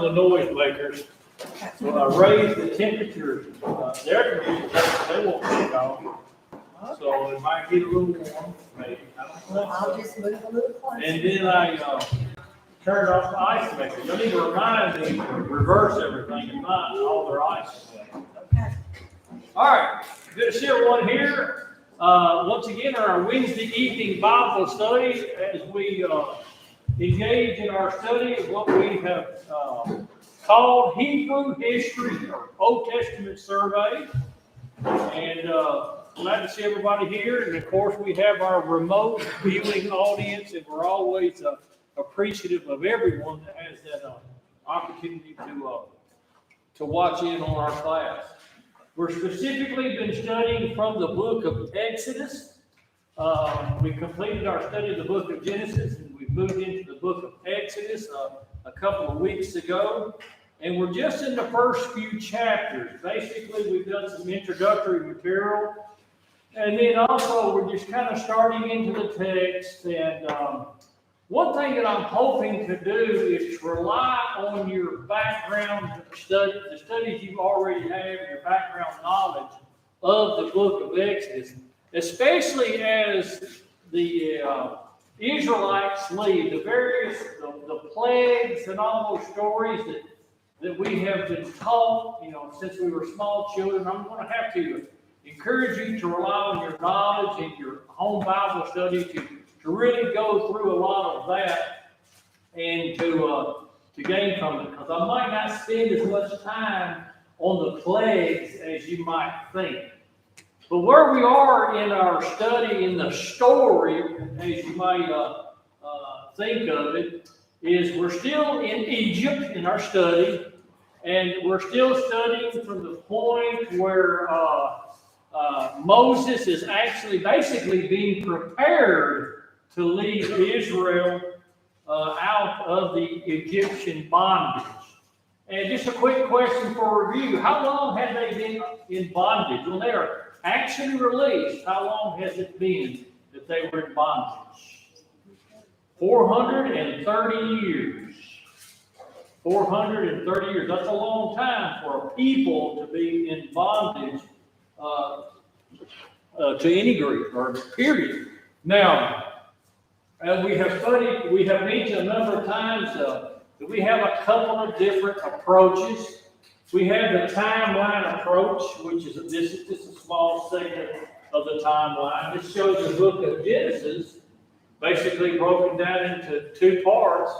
the noisemakers. So I raised the temperature. The air conditioners, they won't kick on. So it might get a little warm, maybe. I don't know. I'll just move a little closer. And then I turned off the ice maker. You need to remind me to reverse everything and find all their ice. Okay. All right, good to see everyone here. Once again, our Wednesday evening Bible study as we engage in our study of what we have called Hebrew History or Old Testament Survey. And glad to see everybody here. And of course, we have our remote viewing audience, and we're always appreciative of everyone that has that opportunity to watch in on our class. We're specifically been studying from the book of Exodus. We completed our study of the book of Genesis, and we moved into the book of Exodus a couple of weeks ago. And we're just in the first few chapters. Basically, we've done some introductory material. And then also, we're just kind of starting into the text. And one thing that I'm hoping to do is to rely on your background study, the studies you already have, your background knowledge of the book of Exodus, especially as the Israelites leave, the plagues and all those stories that we have been taught, since we were small children. I'm going to have to encourage you to rely on your knowledge and your home Bible study to really go through a lot of that and to gain from it, because I might not spend as much time on the plagues as you might think. But where we are in our study in the story, as you might think of it, is we're still in Egypt in our study, and we're still studying from the point where Moses is actually basically being prepared to lead Israel out of the Egyptian bondage. And just a quick question for review. How long have they been in bondage? When they are actually released, how long has it been that they were in bondage? 430 years. 430 years. That's a long time for a people to be in bondage to any group or period. Now, as we have mentioned a number of times that we have a couple of different approaches. We have the timeline approach, which is just a small segment of the timeline. This shows the book of Genesis, basically broken down into two parts,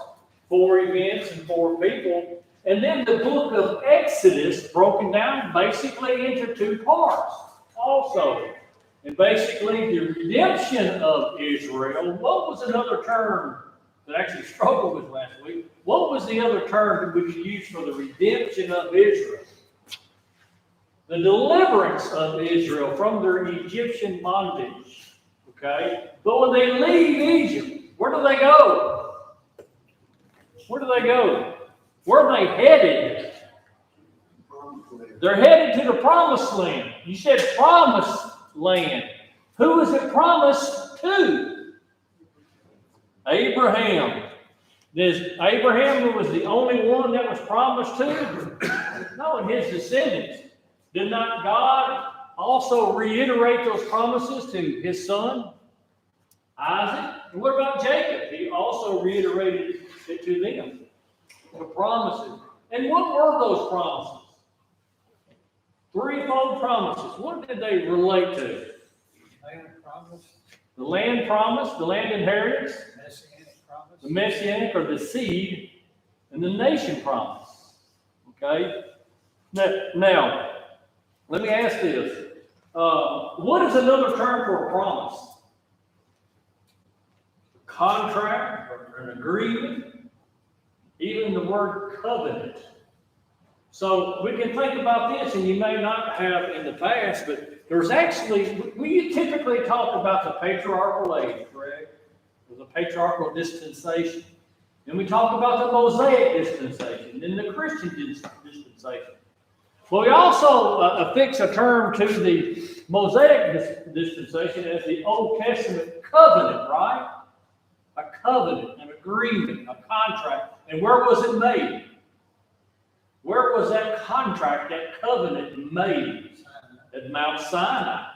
4 events and 4 people. And then the book of Exodus broken down basically into 2 parts also. And basically the redemption of Israel. What was another term that I actually struggled with last week? What was the other term that we could use for the redemption of Israel? The deliverance of Israel from their Egyptian bondage. Okay? But when they leave Egypt, where do they go? Where do they go? Where are they headed? They're headed to the promised land. You said promised land. Who was it promised to? Abraham. Is Abraham who was the only one that was promised to? No, and his descendants. Did not God also reiterate those promises to his son, Isaac? And what about Jacob? He also reiterated it to them, the promises. And what were those promises? 3-fold promises. What did they relate to? Land promise, The land promise, the land inheritance, messianic promise, the messianic or the seed, and the nation promise. Okay? Now, let me ask this. What is another term for a promise? A contract or an agreement, even the word covenant. So we can think about this, and you may not have in the past, but there's actually, we typically talk about the patriarchal age, correct? Or the patriarchal dispensation. Then we talk about the Mosaic dispensation, then the Christian dispensation. Well, we also affix a term to the Mosaic dispensation as the Old Testament covenant, right? A covenant, an agreement, a contract. And where was it made? contract, that covenant made at Mount Sinai.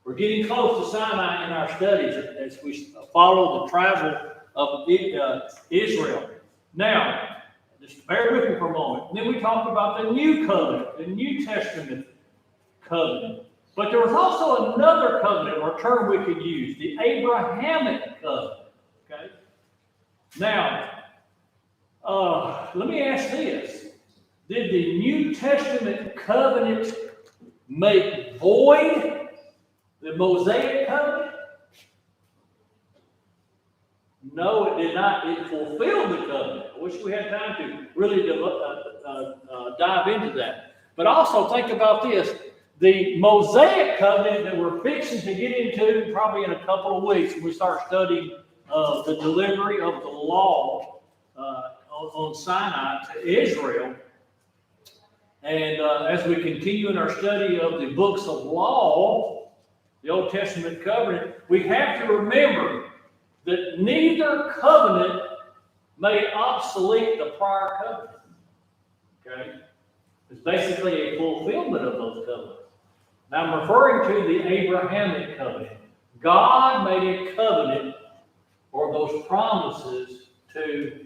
We're getting close to Sinai in our studies as we follow the travel of Israel. Now, just bear with me for a moment. And then we talked about the new covenant, the New Testament covenant. But there was also another covenant or term we could use, the Abrahamic covenant. Okay? Now, let me ask this. Did the New Testament covenant make void the Mosaic covenant? No, it did not. It fulfilled the covenant. I wish we had time to really dive into that. But also think about this. The Mosaic covenant that we're fixing to get into probably in a couple of weeks when we start studying the delivery of the law on Sinai to Israel. And as we continue in our study of the books of law, the Old Testament covenant, we have to remember that neither covenant made obsolete the prior covenant. Okay? It's basically a fulfillment of those covenants. Now I'm referring to the Abrahamic covenant. God made a covenant or those promises to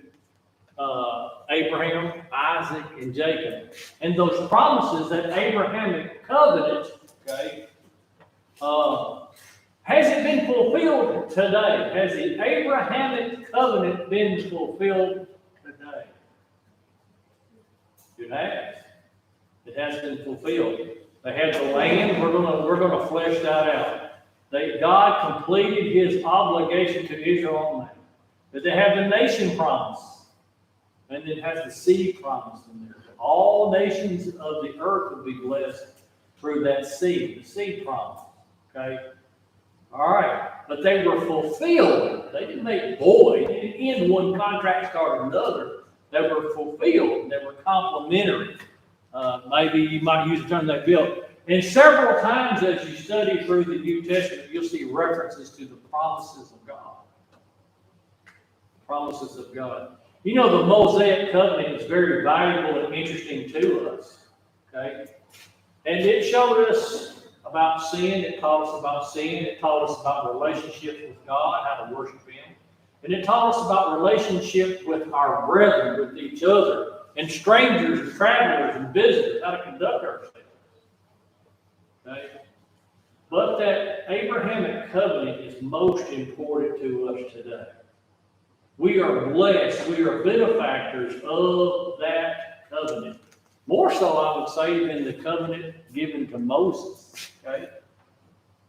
Abraham, Isaac, and Jacob. And those promises, that Abrahamic covenant, okay, has it been fulfilled today? Has the Abrahamic covenant been fulfilled today? It has. It has been fulfilled. They had the land. We're gonna flesh that out. God completed His obligation to Israel on that. But they have the nation promise. And it has the seed promise in there. All nations of the earth will be blessed through that seed, the seed promise. Okay? All right. But they were fulfilled. They didn't make void. They didn't end one contract, start another. They were fulfilled. They were complementary. Maybe you might use the term they built. And several times as you study through the New Testament, you'll see references to the promises of God. Promises of God. You know, the Mosaic covenant is very valuable and interesting to us. Okay? And it showed us about sin. It taught us about sin. It taught us about relationships with God, how to worship Him. And it taught us about relationships with our brethren, with each other, and strangers, and travelers, and visitors, how to conduct ourselves. Okay? But that Abrahamic covenant is most important to us today. We are blessed. We are benefactors of that covenant. More so, I would say, than the covenant given to Moses. Okay?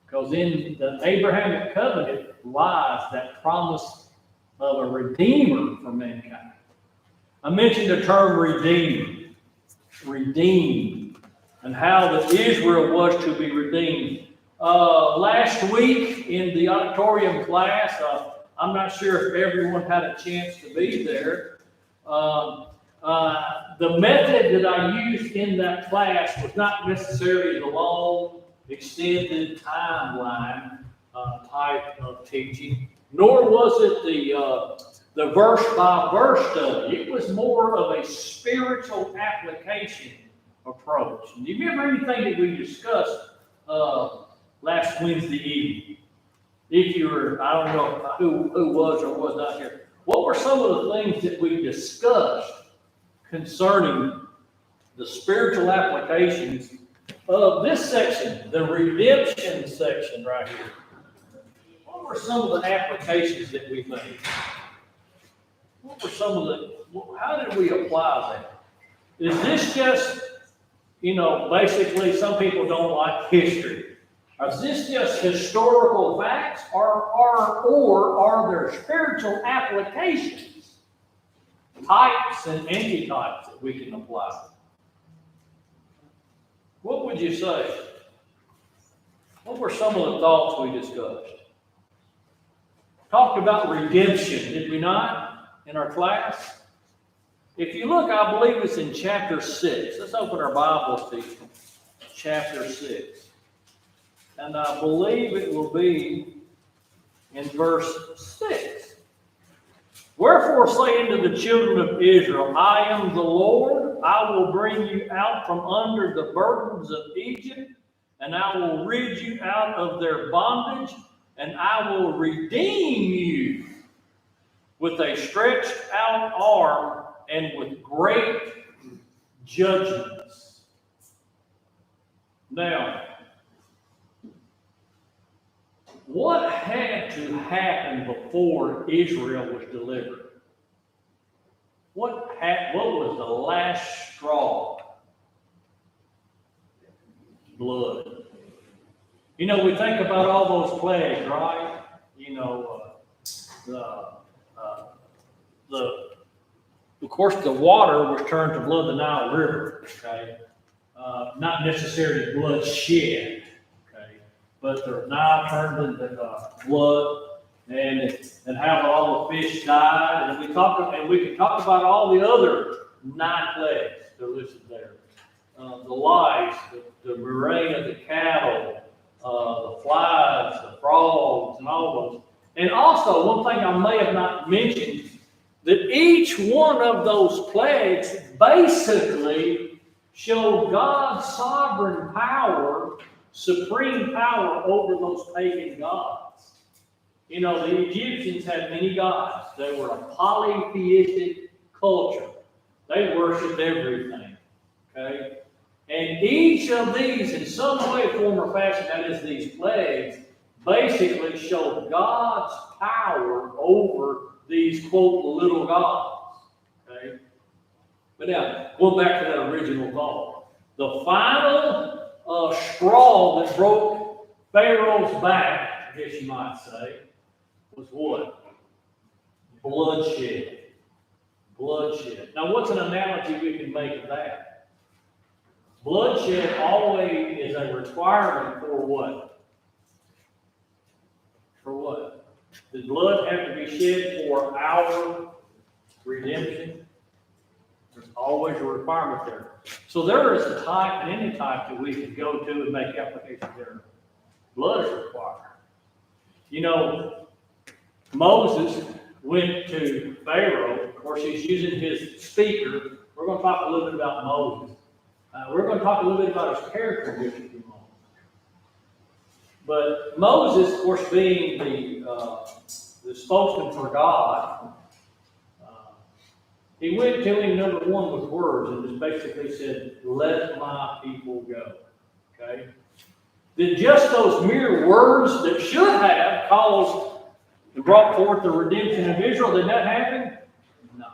Because in the Abrahamic covenant lies that promise of a redeemer for mankind. I mentioned the term redeemed, and how that Israel was to be redeemed. Last week in the auditorium class, I'm not sure if everyone had a chance to be there. The method that I used in that class was not necessarily the long, extended timeline type of teaching, nor was it the verse-by-verse study. It was more of a spiritual application approach. And do you remember anything that we discussed last Wednesday evening? If you were, I don't know who was or was not here. What were some of the things that we discussed concerning the spiritual applications of this section, the redemption section right here? What were some of the applications that we made? What were some of how did we apply that? Is this just, basically some people don't like history? Is this just historical facts, or are there spiritual applications, types and antitypes that we can apply? What would you say? What were some of the thoughts we discussed? Talked about redemption, did we not, in our class? If you look, I believe it's in chapter 6. Let's open our Bibles to chapter 6. And I believe it will be in verse 6. Wherefore say unto the children of Israel, I am the Lord, I will bring you out from under the burdens of Egypt, and I will rid you out of their bondage, and I will redeem you with a stretched out arm and with great judgments. Now, what had to happen before Israel was delivered? What was the last straw? Blood. You know, we think about all those plagues, right? You know, of course, the water was turned to blood, the Nile River, okay? Not necessarily blood shed, okay? But the Nile turned into blood, and how all the fish died, and we can talk about all the other 9 plagues that are listed there. The lice, the murrain of the cattle, the flies, the frogs, and all those. And also, one thing I may have not mentioned, that each one of those plagues basically showed God's sovereign power, supreme power over those pagan gods. You know, the Egyptians had many gods. They were a polytheistic culture. They worshipped everything, okay? And each of these, in some way, form, or fashion, that is these plagues, basically show God's power over these, quote, little gods, okay? But now, going back to that original thought, the final straw that broke Pharaoh's back, I guess you might say, was what? Bloodshed. Bloodshed. Now, what's an analogy we can make of that? Bloodshed always is a requirement for what? For what? Does blood have to be shed for our redemption? There's always a requirement there. So there is a type, and any type that we can go to and make application there. Blood is required. You know, Moses went to Pharaoh. Of course, he's using his speaker. We're going to talk a little bit about Moses. We're going to talk a little bit about his character here in a few moments. But Moses, of course, being the spokesman for God, he went to him, number one, with words, and just basically said, let my people go. Okay? Did just those mere words that should have caused and brought forth the redemption of Israel, did that happen? No.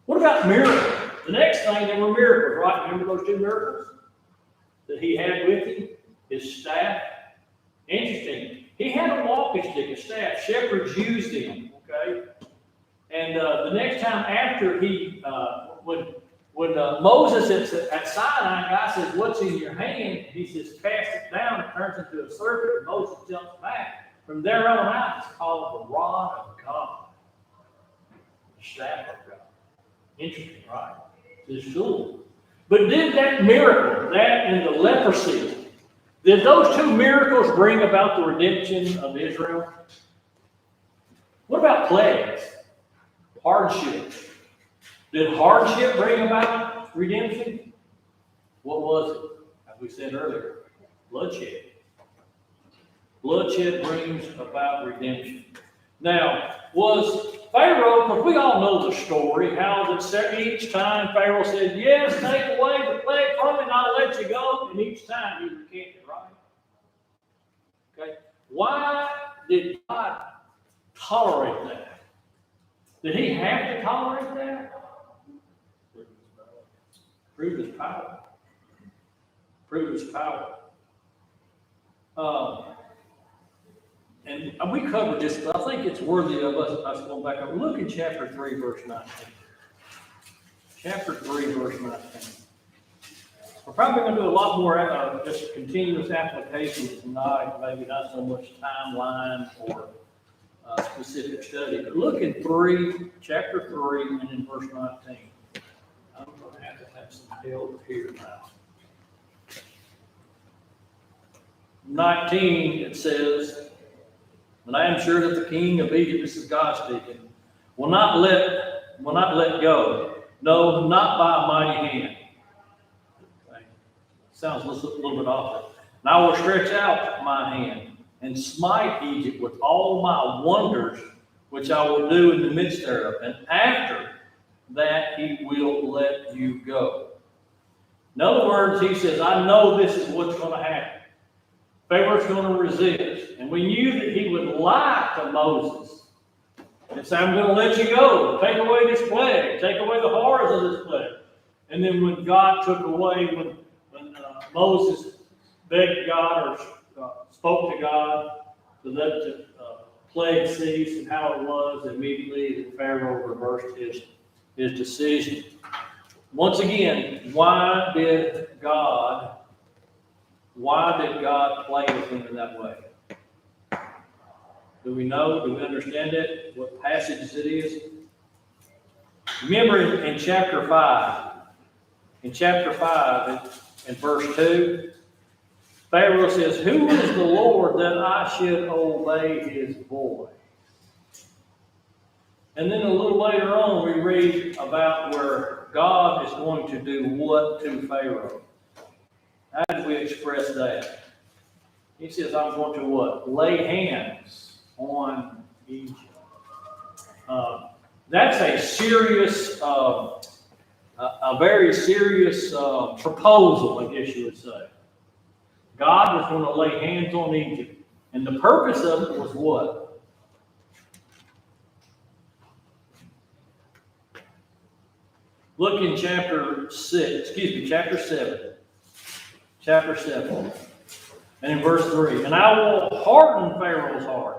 What about miracles? The next thing, there were miracles, right? Remember those 2 miracles that he had with him? His staff. Interesting. He had a walking stick, a staff. Shepherds used him, okay? And the next time after he, when Moses at Sinai, God says, what's in your hand? He says, cast it down. It turns into a serpent. And Moses jumps back. From there on out, it's called the rod of God. The staff of God. Interesting, right? It's cool. But did that miracle, that and the leprosy, did those 2 miracles bring about the redemption of Israel? What about plagues? Hardship. Did hardship bring about redemption? What was it? As we said earlier, bloodshed. Bloodshed brings about redemption. Now, was Pharaoh, because we all know the story, how that each time Pharaoh said, yes, take away the plague from me and I'll let you go, and each time he recanted, right? Okay. Why did God tolerate that? Did he have to tolerate that? Prove his power. Prove his power. And we covered this, but I think it's worthy of us going back up. Look in chapter 3, verse 19. Chapter 3, verse 19. We're probably going to do a lot more just continuous application tonight, maybe not so much timeline or specific study. But look in chapter 3, and in verse 19. I'm going to have some help here now. 19, it says, and I am sure that the king of Egypt, this is God speaking, will not let go. No, not by a mighty hand. Okay. Sounds a little bit awkward. And I will stretch out my hand and smite Egypt with all my wonders, which I will do in the midst thereof. And after that, he will let you go. In other words, he says, I know this is what's going to happen. Pharaoh's going to resist. And we knew that he would lie to Moses and say, I'm going to let you go. Take away this plague. Take away the horrors of this plague. And then when God took away, when Moses begged God or spoke to God to let the plague cease and how it was, immediately the Pharaoh reversed his decision. Once again, why did God play with him in that way? Do we know? Do we understand it? What passage it is? Remember in chapter 5, in verse 2, Pharaoh says, who is the Lord that I should obey his voice? And then a little later on, we read about where God is going to do what to Pharaoh. How did we express that? He says, I'm going to what? Lay hands on Egypt. That's a serious, a very serious proposal, I guess you would say. God was going to lay hands on Egypt. And the purpose of it was what? Look in chapter 7. Chapter 7. And in verse 3. And I will harden Pharaoh's heart.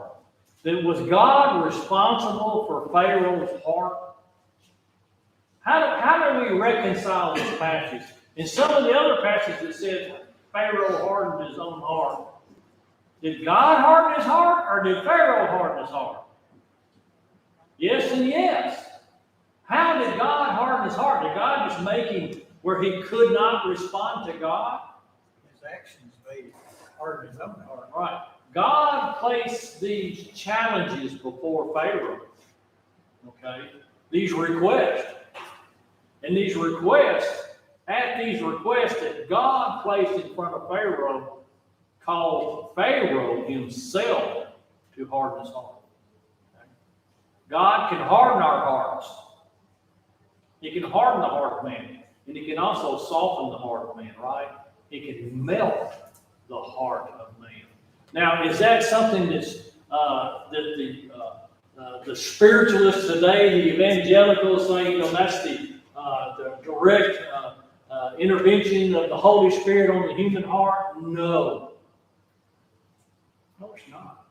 That was God responsible for Pharaoh's heart? How do we reconcile this passage? In some of the other passages it says Pharaoh hardened his own heart. Did God harden his heart or did Pharaoh harden his heart? Yes and yes. How did God harden his heart? Did God just make him where he could not respond to God? His actions made him harden his own heart. Right. God placed these challenges before Pharaoh. Okay? These requests. And these requests that God placed in front of Pharaoh caused Pharaoh himself to harden his heart. Okay? God can harden our hearts. He can harden the heart of man. And he can also soften the heart of man, right? He can melt the heart of man. Now, is that something that's that the spiritualists today, the evangelicals, saying, that's the direct intervention of the Holy Spirit on the human heart? No. No, it's not.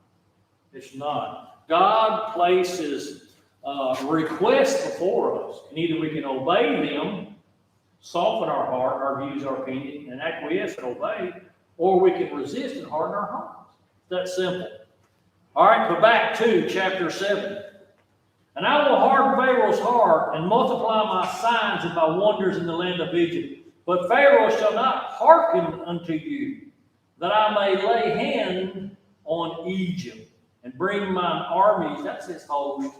It's not. God places requests before us, and either we can obey them, soften our heart, our views, our opinion, and acquiesce and obey, or we can resist and harden our hearts. It's that simple. All right, go back to chapter 7. And I will harden Pharaoh's heart and multiply my signs and my wonders in the land of Egypt. But Pharaoh shall not hearken unto you, that I may lay hand on Egypt and bring mine armies, that's his host,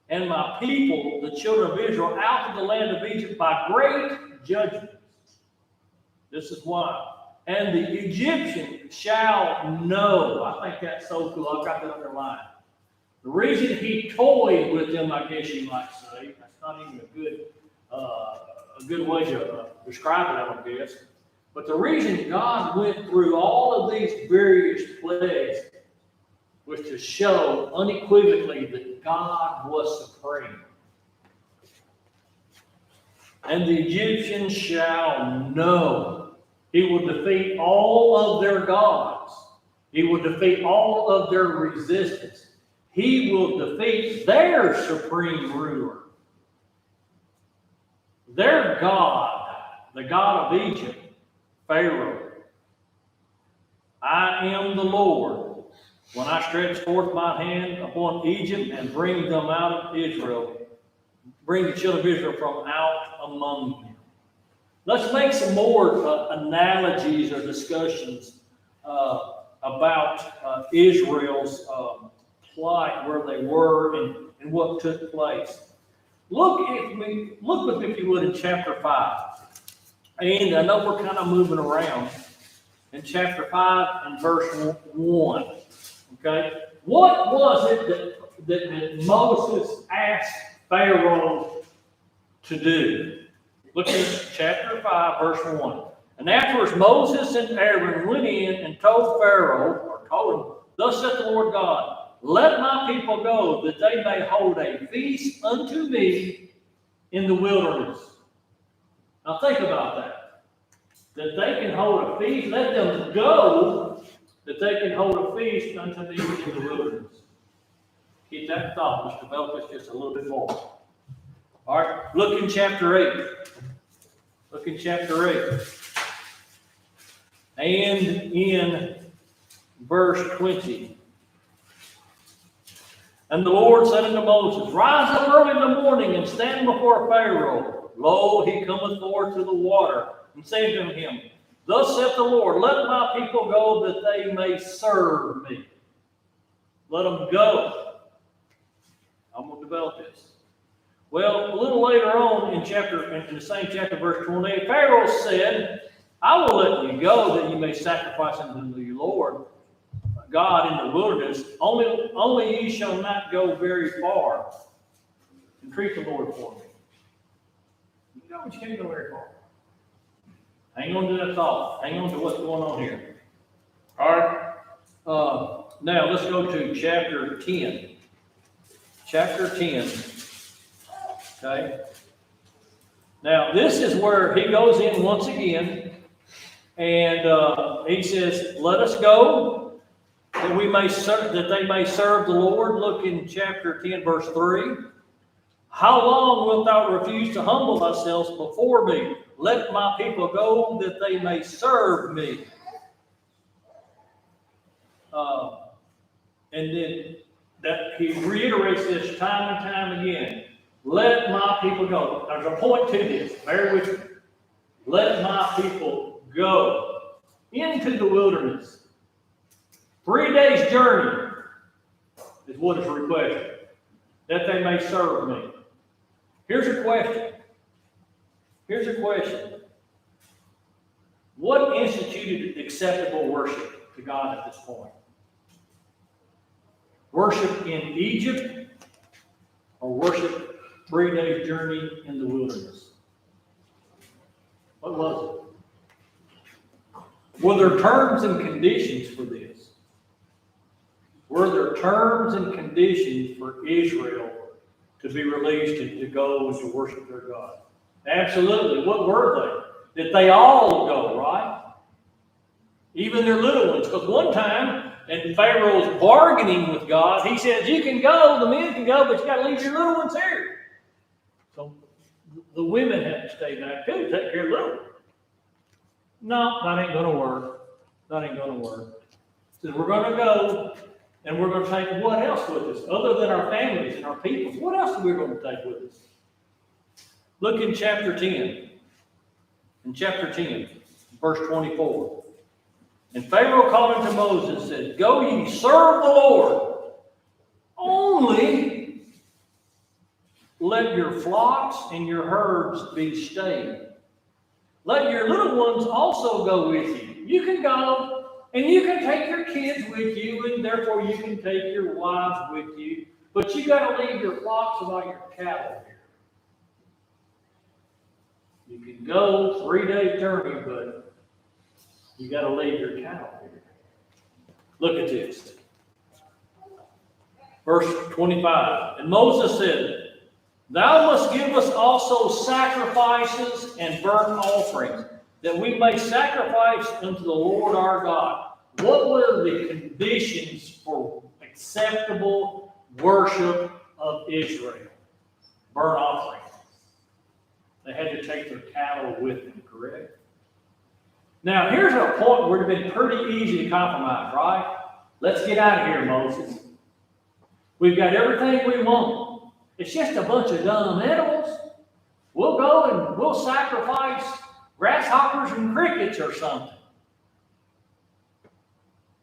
and my people, the children of Israel, out of the land of Egypt by great judgments. This is why. And the Egyptian shall know. I think that's so cool. I've got that underlined. The reason he toyed with them, I guess you might say, that's not even a good way to describe it, I don't guess. But the reason God went through all of these various plagues was to show unequivocally that God was supreme. And the Egyptians shall know. He will defeat all of their gods. He will defeat all of their resistance. He will defeat their supreme ruler. Their God, the God of Egypt, Pharaoh. I am the Lord, when I stretch forth my hand upon Egypt and bring them out of Israel, bring the children of Israel from out among them. Let's make some more analogies or discussions about Israel's plight, where they were, and what took place. Look with me, if you would, in chapter 5. And I know we're kind of moving around. In chapter 5 and verse 1. Okay? What was it that Moses asked Pharaoh to do? Look at chapter 5, verse 1. And afterwards Moses and Aaron went in and told him, Thus saith the Lord God, let my people go, that they may hold a feast unto me in the wilderness. Now think about that. That they can hold a feast, let them go, that they can hold a feast unto me in the wilderness. Keep that thought. Let's develop this just a little bit more. All right, look in chapter 8. Look in chapter 8. And in verse 20. And the Lord said unto Moses, Rise up early in the morning and stand before Pharaoh. Lo, he cometh forth to the water. And say unto him, Thus saith the Lord, Let my people go, that they may serve me. Let them go. I'm going to develop this. Well, a little later on in the same chapter, verse 28, Pharaoh said, I will let you go, that you may sacrifice unto the Lord God in the wilderness. Only ye shall not go very far. Entreat the Lord for me. You know, you can't go very far. Hang on to that thought. Hang on to what's going on here. All right. Now let's go to chapter 10. Chapter 10. Okay. Now this is where he goes in once again, and he says, "Let us go, that they may serve the Lord." Look in chapter 10, verse 3. How long wilt thou refuse to humble thyself before me? Let my people go, that they may serve me. And then that he reiterates this time and time again. Let my people go. There's a point to this. Bear with me. Let my people go into the wilderness. 3 days' journey is what is requested, that they may serve me. Here's a question. What instituted acceptable worship to God at this point? Worship in Egypt or worship 3 days' journey in the wilderness? What was it? Were there terms and conditions for this? Were there terms and conditions for Israel to be released and to go and to worship their God? Absolutely. What were they? That they all go, right? Even their little ones. Because one time, and Pharaoh's bargaining with God, he says, you can go, the men can go, but you got to leave your little ones here. So the women have to stay back too, take care of little ones. No, that ain't going to work. So we're going to go, and we're going to take what else with us, other than our families and our peoples? What else are we going to take with us? Look in chapter 10. In chapter 10, verse 24. And Pharaoh called unto Moses and said, Go ye, serve the Lord. Only let your flocks and your herds be stayed. Let your little ones also go with you. You can go, and you can take your kids with you, and therefore you can take your wives with you. But you got to leave your flocks and all your cattle here. You can go 3 days journey, but you got to leave your cattle here. Look at this. Verse 25. And Moses said, Thou must give us also sacrifices and burnt offerings, that we may sacrifice unto the Lord our God. What were the conditions for acceptable worship of Israel? Burnt offerings. They had to take their cattle with them, correct? Now, here's a point where it's been pretty easy to compromise, right? Let's get out of here, Moses. We've got everything we want. It's just a bunch of dumb animals. We'll go and we'll sacrifice grasshoppers and crickets or something.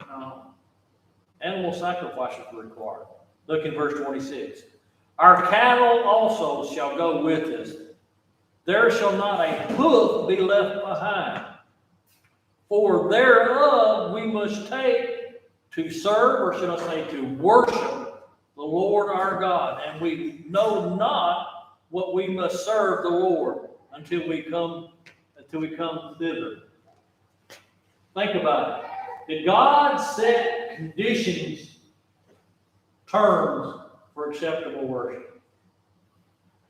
No. Animal sacrifices were required. Look in verse 26. Our cattle also shall go with us. There shall not a hoof be left behind. For thereof we must take to serve, or should I say to worship the Lord our God. And we know not what we must serve the Lord until we come thither. Think about it. Did God set conditions, terms for acceptable worship?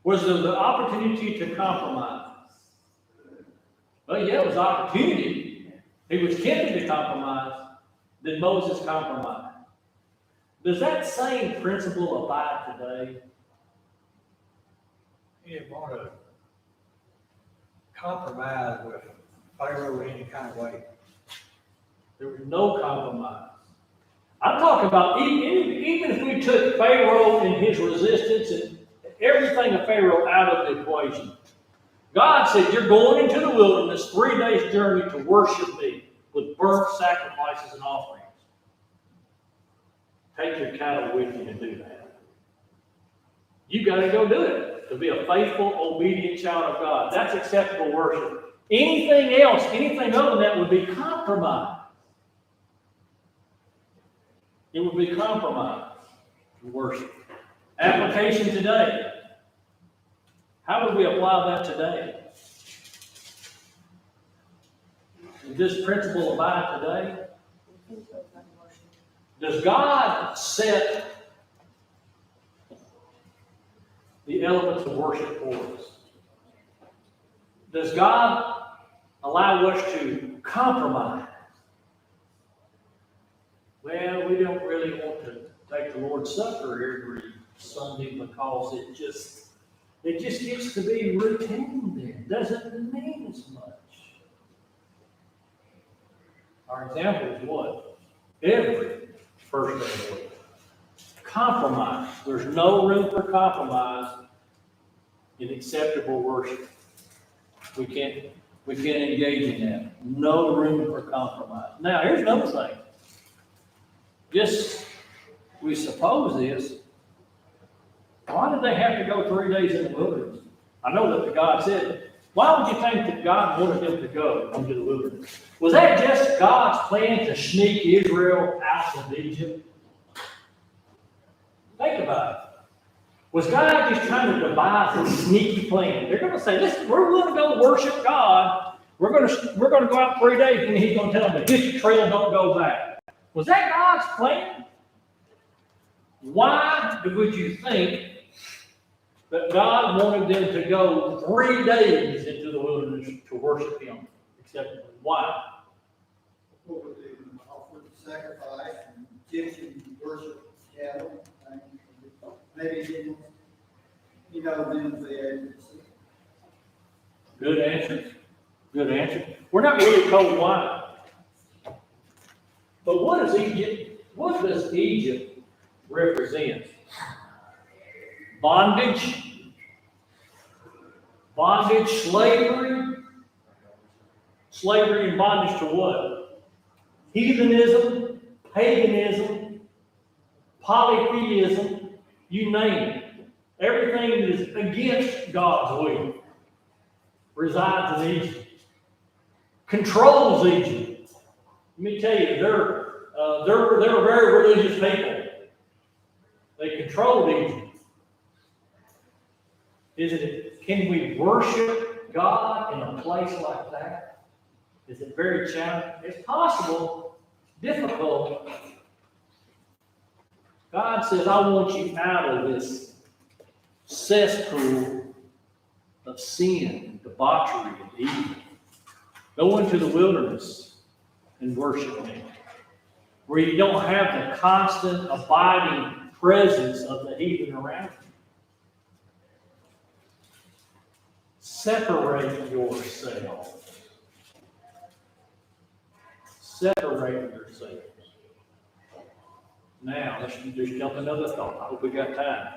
Was there the opportunity to compromise? Well, yeah, it was opportunity. He was tempted to compromise. Did Moses compromise? Does that same principle apply today? He didn't want to compromise with Pharaoh in any kind of way. There was no compromise. I'm talking about even if we took Pharaoh and his resistance and everything of Pharaoh out of the equation. God said, you're going into the wilderness 3 days journey to worship me with burnt sacrifices and offerings. Take your cattle with you to do that. You got to go do it to be a faithful, obedient child of God. That's acceptable worship. Anything else, anything other than that would be compromise. It would be compromise to worship. Application today. How would we apply that today? Does this principle apply today? Does God set the elements of worship for us? Does God allow us to compromise? Well, we don't really want to take the Lord's Supper every Sunday because it just gets to be routine then. Doesn't mean as much. Our example is what? Every first day of the week. Compromise. There's no room for compromise in acceptable worship. We can't engage in that. No room for compromise. Now, here's another thing. Just, we suppose this. Why did they have to go 3 days in the wilderness? I know that God said, why would you think that God wanted them to go into the wilderness? Was that just God's plan to sneak Israel out of Egypt? Think about it. Was God just trying to devise a sneaky plan? They're going to say, listen, we're going to go worship God. We're going to go out 3 days, and He's going to tell them, hit your trail, don't go back. Was that God's plan? Why would you think that God wanted them to go 3 days into the wilderness to worship Him acceptably? Why? What would they offer sacrifice and Egyptian worship cattle? Maybe didn't, then they had. Good answer. Good answer. We're not really told why. But what does Egypt represent? Bondage, slavery and bondage to what? Heathenism, paganism, polytheism, you name it. Everything that is against God's will resides in Egypt, controls Egypt. Let me tell you, they're very religious people. They controlled Egypt. Can we worship God in a place like that? Is it very challenging? It's possible, difficult. God says, I want you out of this cesspool of sin and debauchery and evil. Go into the wilderness and worship me, where you don't have the constant, abiding presence of the heathen around you. Separate yourself. Separate yourself. Now, let's just jump another thought. I hope we got time.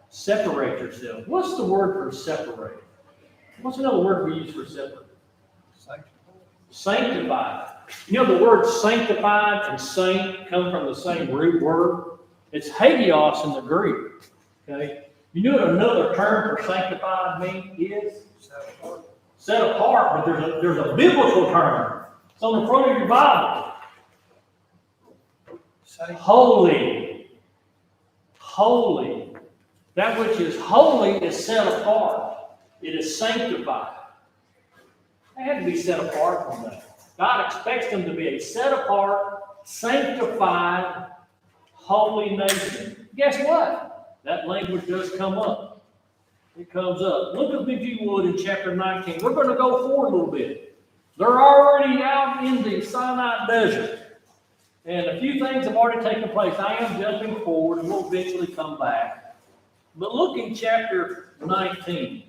Separate yourself. What's the word for separate? What's another word we use for separate? Sanctified. You know the word sanctified and saint come from the same root word? It's hagios in the Greek. Okay? You know what another term for sanctified means is? Set apart. Set apart, but there's a biblical term. It's on the front of your Bible. Say, Holy. Holy. That which is holy is set apart. It is sanctified. They had to be set apart from that. God expects them to be a set apart, sanctified, holy nation. Guess what? That language does come up. It comes up. Look at me, if you would, in chapter 19. We're going to go forward a little bit. They're already out in the Sinai desert. And a few things have already taken place. I am jumping forward, and we'll eventually come back. But look in chapter 19.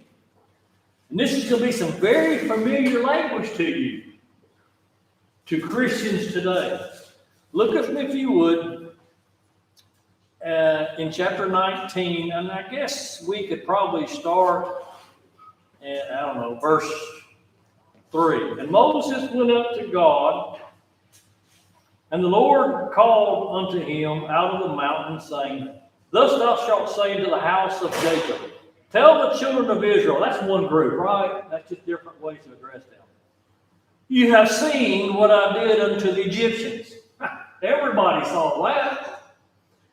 And this is going to be some very familiar language to you, to Christians today. Look at me, if you would, in chapter 19, and I guess we could probably start at, verse 3. And Moses went up to God, and the Lord called unto him out of the mountain, saying, Thus thou shalt say to the house of Jacob, Tell the children of Israel, that's one group, right? That's just different ways to address them. You have seen what I did unto the Egyptians. Everybody saw that.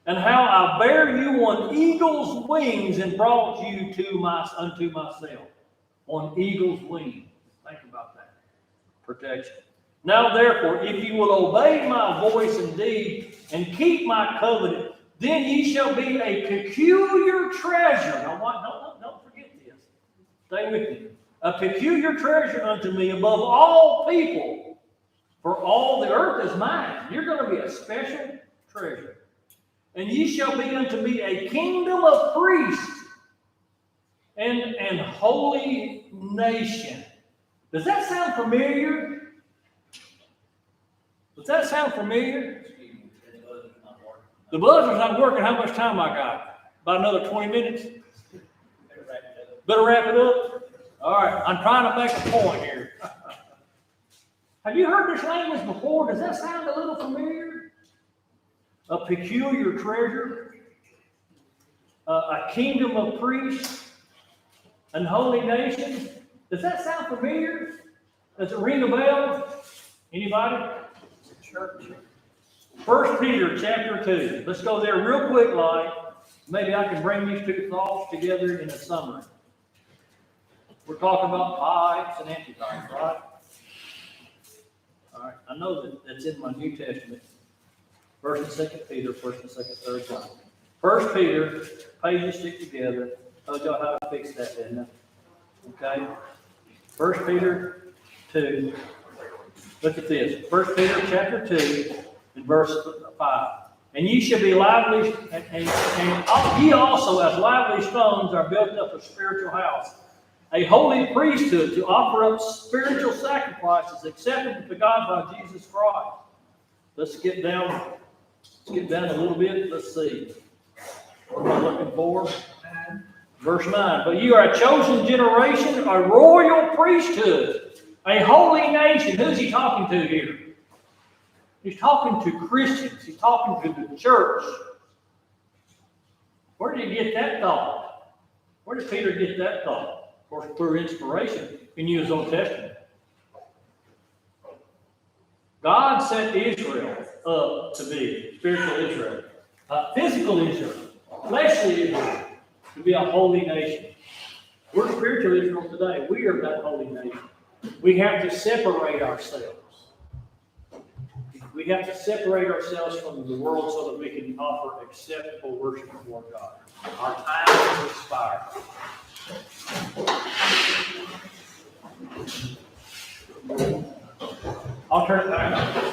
And how I bare you on eagle's wings and brought you unto myself. On eagle's wings. Think about that. Protection. Now therefore, if you will obey my voice indeed and keep my covenant, then ye shall be a peculiar treasure. Now, don't forget this. Stay with me. A peculiar treasure unto me above all people. For all the earth is mine. You're going to be a special treasure. And ye shall be unto me a kingdom of priests and holy nation. Does that sound familiar? Does that sound familiar? The buzzer's not working. How much time I got? About another 20 minutes? Better wrap it up? All right. I'm trying to make a point here. Have you heard this language before? Does that sound a little familiar? A peculiar treasure? A kingdom of priests? And holy nation? Does that sound familiar? Does it ring a bell? Anybody? church. 1 Peter chapter 2. Let's go there real quick, like maybe I can bring these two thoughts together in a summary. We're talking about tithes and anti-tithes, right? All right. I know that that's in my New Testament. 1st and 2nd Peter, 1st and 2nd, 3rd John. 1 Peter, pages stick together. Told y'all how to fix that, didn't I? Okay. 1 Peter 2. Look at this. 1 Peter chapter 2 and verse 5. And ye shall be lively, and ye also as lively stones are built up a spiritual house, a holy priesthood to offer up spiritual sacrifices acceptable to God by Jesus Christ. Let's get down a little bit. Let's see. What am I looking for? Verse 9. But you are a chosen generation, a royal priesthood, a holy nation. Who's he talking to here? He's talking to Christians. He's talking to the church. Where did he get that thought? Where did Peter get that thought? Of course, through inspiration in his Old Testament. God set Israel up to be spiritual Israel, physical Israel, fleshly Israel, to be a holy nation. We're spiritual Israel today. We are that holy nation. We have to separate ourselves. We have to separate ourselves from the world so that we can offer acceptable worship before God. Our time has expired. I'll turn it back.